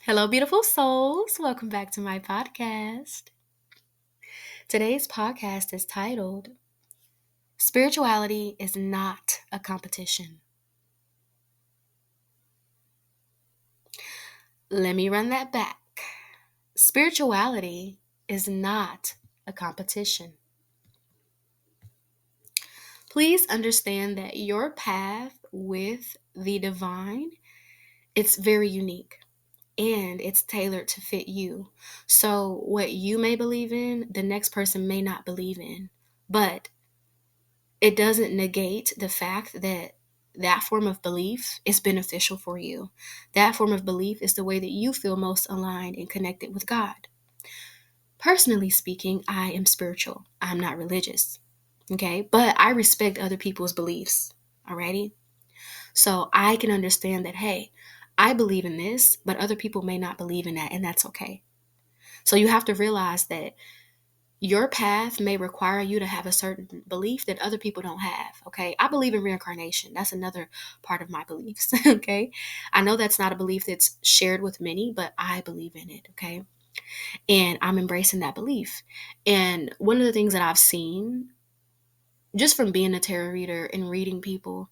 Hello, beautiful souls. Welcome back to my podcast. Today's podcast is titled Spirituality is Not a Competition. Let me run that back. Spirituality is not a competition. Please understand that your path with the divine, it's very unique and it's tailored to fit you. So what you may believe in, the next person may not believe in. But it doesn't negate the fact that that form of belief is beneficial for you. That form of belief is the way that you feel most aligned and connected with God. Personally speaking, I am spiritual. I'm not religious. Okay. But I respect other people's beliefs. Alrighty. So I can understand that, hey, I believe in this, but other people may not believe in that, and that's okay. So you have to realize that your path may require you to have a certain belief that other people don't have. Okay. I believe in reincarnation. That's another part of my beliefs. Okay. I know that's not a belief that's shared with many, but I believe in it. Okay. And I'm embracing that belief. And one of the things that I've seen just from being a tarot reader and reading people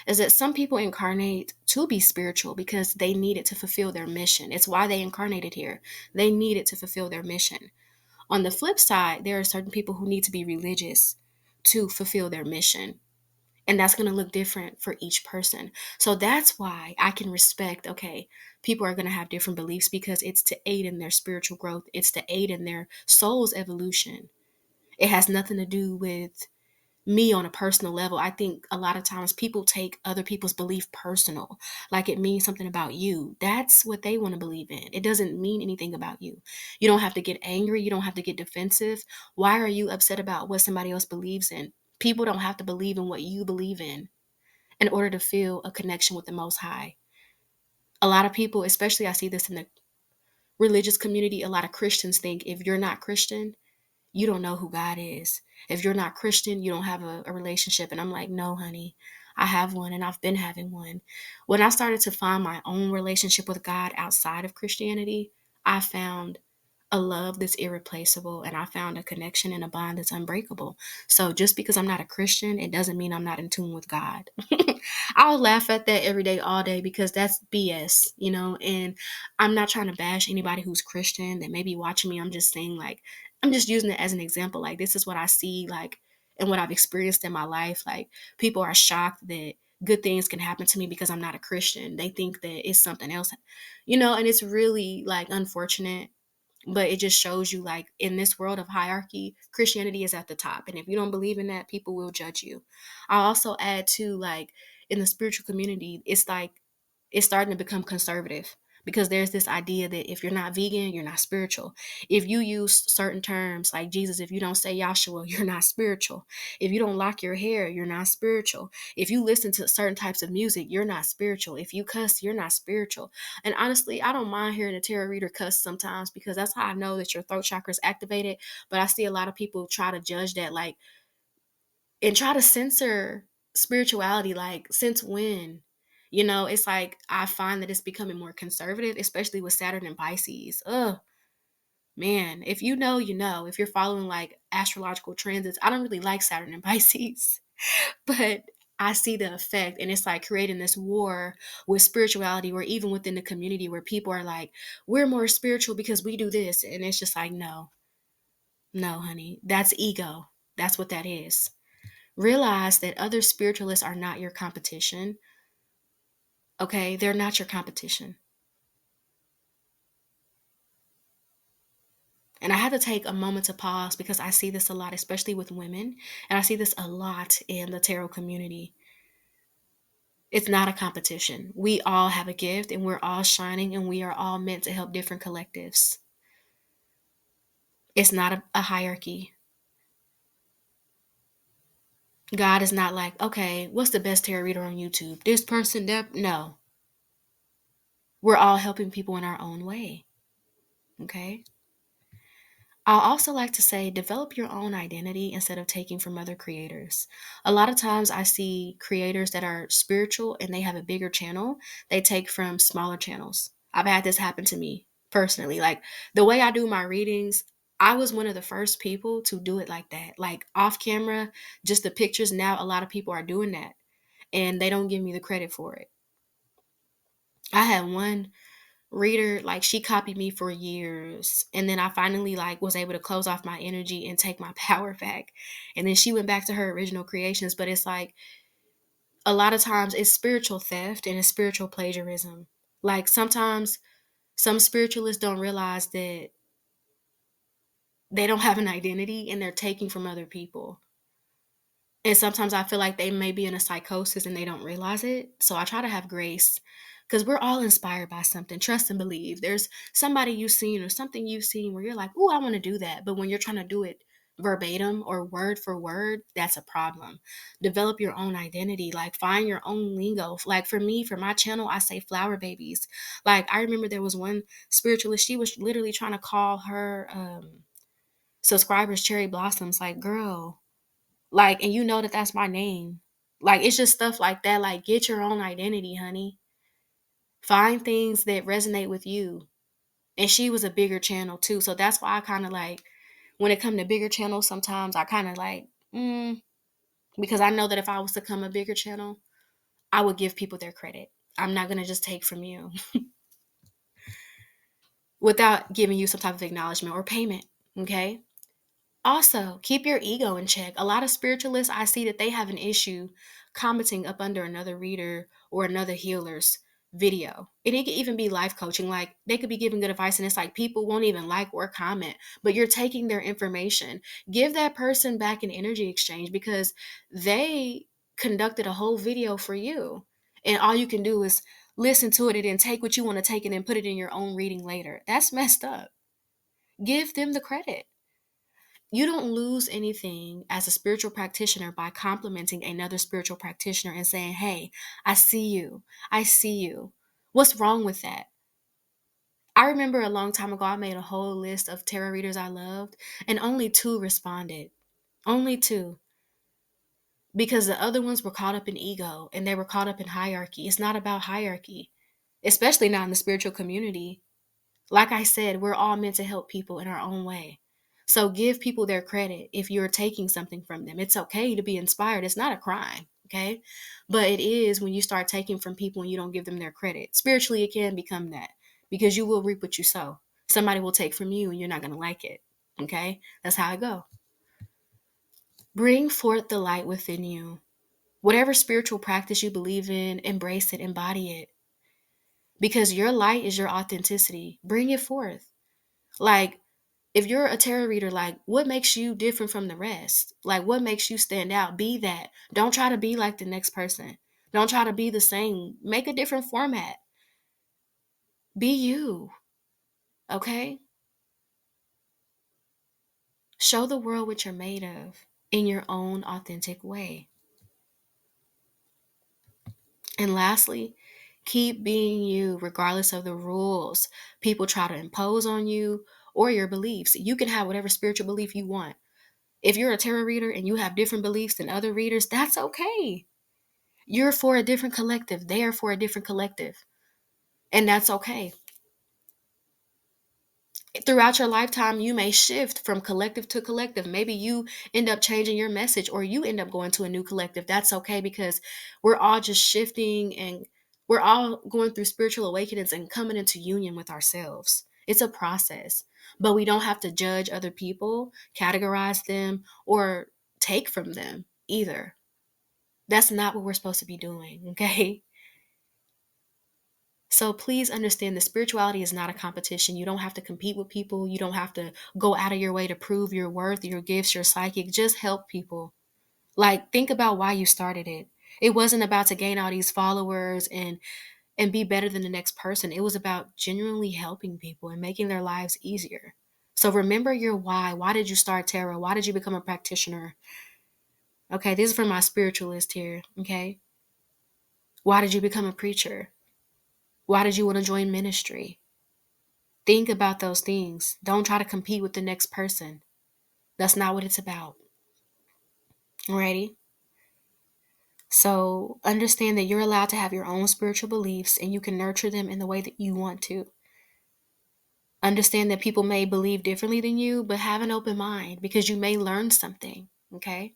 is that some people incarnate to be spiritual because they need it to fulfill their mission. It's why they incarnated here. They need it to fulfill their mission. On the flip side, there are certain people who need to be religious to fulfill their mission. And that's going to look different for each person. So that's why I can respect, okay, people are going to have different beliefs because it's to aid in their spiritual growth, it's to aid in their soul's evolution. It has nothing to do with me on a personal level. I think a lot of times people take other people's belief personal, like it means something about you. That's what they want to believe in. It doesn't mean anything about you. You don't have to get angry. You don't have to get defensive. Why are you upset about what somebody else believes in? People don't have to believe in what you believe in order to feel a connection with the Most High. A lot of people, especially I see this in the religious community, a lot of Christians think if you're not Christian, you don't know who God is. If you're not Christian, you don't have a relationship. And I'm like, no, honey, I have one and I've been having one. When I started to find my own relationship with God outside of Christianity, I found a love that's irreplaceable and I found a connection and a bond that's unbreakable. So just because I'm not a Christian, it doesn't mean I'm not in tune with God. I'll laugh at that every day, all day, because that's BS, and I'm not trying to bash anybody who's Christian that may be watching me. I'm just saying, like, I'm just using it as an example. Like, this is what I see, like, and what I've experienced in my life. Like, people are shocked that good things can happen to me because I'm not a Christian. They think that it's something else, and it's really like unfortunate, but it just shows you, like, in this world of hierarchy, Christianity is at the top, and if you don't believe in that, people will judge you. I'll also add to, like, in the spiritual community, it's like it's starting to become conservative because there's this idea that if you're not vegan, you're not spiritual. If you use certain terms like Jesus, if you don't say Yahshua, you're not spiritual. If you don't lock your hair, you're not spiritual. If you listen to certain types of music, you're not spiritual. If you cuss, you're not spiritual. And honestly, I don't mind hearing a tarot reader cuss sometimes because that's how I know that your throat chakra is activated. But I see a lot of people try to judge that, like, and try to censor spirituality. Like, since when? It's like I find that it's becoming more conservative, especially with Saturn and Pisces. Ugh, man. If you know, you know. If you're following like astrological transits, I don't really like Saturn and Pisces, but I see the effect, and it's like creating this war with spirituality, or even within the community where people are like, we're more spiritual because we do this. And it's just like, no, no, honey, that's ego. That's what that is. Realize that other spiritualists are not your competition. Okay, they're not your competition. And I had to take a moment to pause because I see this a lot, especially with women. And I see this a lot in the tarot community. It's not a competition. We all have a gift and we're all shining and we are all meant to help different collectives. It's not a hierarchy. God is not like, okay, what's the best tarot reader on YouTube? This person, that. No. We're all helping people in our own way. Okay? I also like to say develop your own identity instead of taking from other creators. A lot of times I see creators that are spiritual and they have a bigger channel, they take from smaller channels. I've had this happen to me personally. Like the way I do my readings, I was one of the first people to do it like that. Like off camera, just the pictures. Now a lot of people are doing that and they don't give me the credit for it. I had one reader, like she copied me for years, and then I finally like was able to close off my energy and take my power back. And then she went back to her original creations, but it's like a lot of times it's spiritual theft and it's spiritual plagiarism. Like sometimes some spiritualists don't realize that they don't have an identity and they're taking from other people. And sometimes I feel like they may be in a psychosis and they don't realize it. So I try to have grace because we're all inspired by something. Trust and believe. There's somebody you've seen or something you've seen where you're like, oh, I want to do that. But when you're trying to do it verbatim or word for word, that's a problem. Develop your own identity. Like find your own lingo. Like for me, for my channel, I say flower babies. Like I remember there was one spiritualist, she was literally trying to call her subscribers cherry blossoms. Like, girl, like, and you know that that's my name. Like, it's just stuff like that. Like, get your own identity, honey. Find things that resonate with you. And she was a bigger channel too. So that's why I kind of like, when it come to bigger channels, sometimes I kind of like, because I know that if I was to come a bigger channel, I would give people their credit. I'm not going to just take from you without giving you some type of acknowledgement or payment. Okay. Also, keep your ego in check. A lot of spiritualists, I see that they have an issue commenting up under another reader or another healer's video. And it could even be life coaching. Like they could be giving good advice and it's like people won't even like or comment, but you're taking their information. Give that person back an energy exchange because they conducted a whole video for you. And all you can do is listen to it and then take what you want to take and then put it in your own reading later. That's messed up. Give them the credit. You don't lose anything as a spiritual practitioner by complimenting another spiritual practitioner and saying, hey, I see you. I see you. What's wrong with that? I remember a long time ago, I made a whole list of tarot readers I loved, and only 2 responded. Only 2. Because the other ones were caught up in ego and they were caught up in hierarchy. It's not about hierarchy, especially not in the spiritual community. Like I said, we're all meant to help people in our own way. So give people their credit if you're taking something from them. It's okay to be inspired. It's not a crime, okay? But it is when you start taking from people and you don't give them their credit. Spiritually, it can become that because you will reap what you sow. Somebody will take from you and you're not going to like it, okay? That's how it go. Bring forth the light within you. Whatever spiritual practice you believe in, embrace it, embody it. Because your light is your authenticity. Bring it forth. Like, if you're a tarot reader, like what makes you different from the rest? Like what makes you stand out? Be that. Don't try to be like the next person. Don't try to be the same. Make a different format. Be you. Okay? Show the world what you're made of in your own authentic way. And lastly, keep being you regardless of the rules people try to impose on you or your beliefs. You can have whatever spiritual belief you want. If you're a tarot reader and you have different beliefs than other readers, that's okay. You're for a different collective. They are for a different collective. And that's okay. Throughout your lifetime, you may shift from collective to collective. Maybe you end up changing your message or you end up going to a new collective. That's okay because we're all just shifting and we're all going through spiritual awakenings and coming into union with ourselves. It's a process, but we don't have to judge other people, categorize them, or take from them either. That's not what we're supposed to be doing, okay? So please understand that spirituality is not a competition. You don't have to compete with people. You don't have to go out of your way to prove your worth, your gifts, your psychic. Just help people. Like think about why you started it. It wasn't about to gain all these followers and be better than the next person. It was about genuinely helping people and making their lives easier. So remember your why. Why did you start tarot? Why did you become a practitioner? Okay, this is for my spiritualist here, okay? Why did you become a preacher? Why did you want to join ministry? Think about those things. Don't try to compete with the next person. That's not what it's about. Alrighty? So understand that you're allowed to have your own spiritual beliefs and you can nurture them in the way that you want to. Understand that people may believe differently than you, but have an open mind because you may learn something. Okay?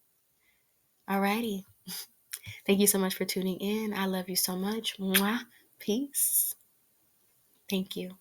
Alrighty. Thank you so much for tuning in. I love you so much. Mwah. Peace. Thank you.